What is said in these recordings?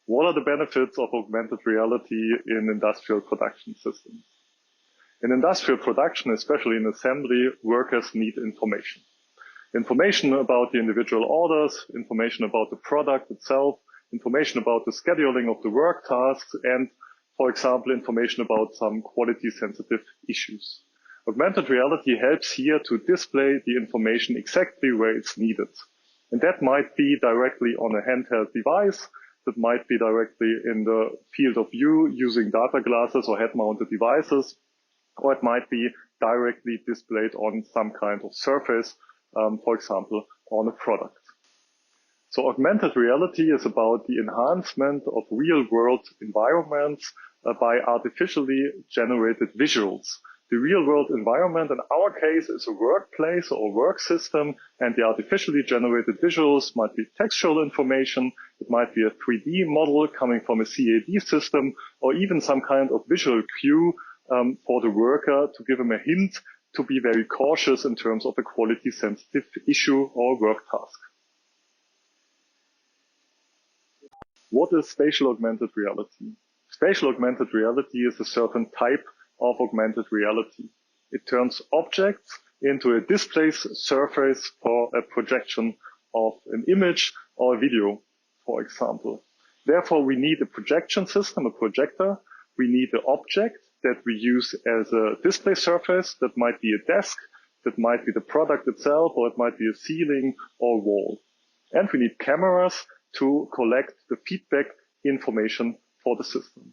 What are the benefits of augmented reality in industrial production systems? In industrial production, especially in assembly, workers need information. Information about the individual orders, information about the product itself, information about the scheduling of the work tasks, and, for example, information about some quality-sensitive issues. Augmented reality helps here to display the information exactly where it's needed. And that might be directly on a handheld device, that might be directly in the field of view using data glasses or head-mounted devices, or it might be directly displayed on some kind of surface, for example, on a product. So augmented reality is about the enhancement of real-world environments by artificially generated visuals. The real-world environment in our case is a workplace or work system, and the artificially generated visuals might be textual information, it might be a 3D model coming from a CAD system, or even some kind of visual cue for the worker to give him a hint to be very cautious in terms of a quality-sensitive issue or work task. What is spatial augmented reality? Spatial augmented reality is a certain type of augmented reality. It turns objects into a display surface for a projection of an image or a video, for example. Therefore, we need a projection system, a projector. We need an object that we use as a display surface. That might be a desk, that might be the product itself, or it might be a ceiling or wall. And we need cameras to collect the feedback information for the system.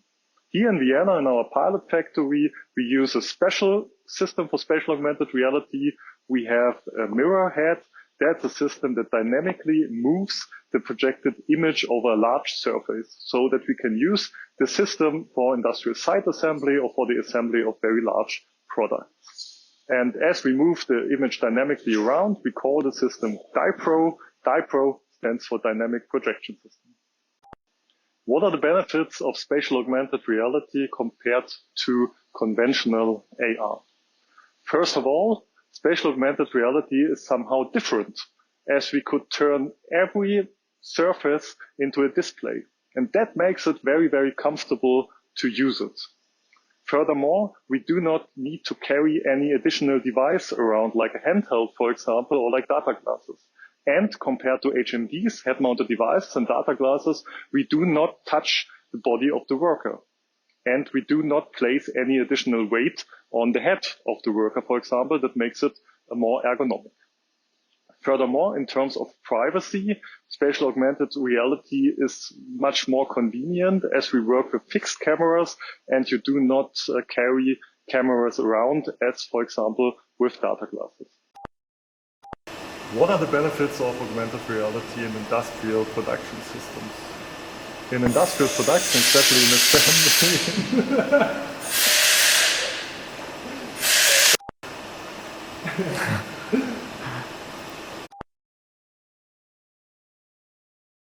Here in Vienna, in our pilot factory, we use a special system for spatial augmented reality. We have a mirror head. That's a system that dynamically moves the projected image over a large surface so that we can use the system for industrial site assembly or for the assembly of very large products. And as we move the image dynamically around, we call the system DiPro. DiPro stands for Dynamic Projection System. What are the benefits of spatial augmented reality compared to conventional AR? First of all, spatial augmented reality is somehow different, as we could turn every surface into a display. And that makes it very, very comfortable to use it. Furthermore, we do not need to carry any additional device around, like a handheld, for example, or like data glasses. And compared to HMDs, head-mounted devices and data glasses, we do not touch the body of the worker. And we do not place any additional weight on the head of the worker, for example, that makes it more ergonomic. Furthermore, in terms of privacy, spatial augmented reality is much more convenient as we work with fixed cameras and you do not carry cameras around as, for example, with data glasses. What are the benefits of augmented reality in industrial production systems? In industrial production, especially in assembly,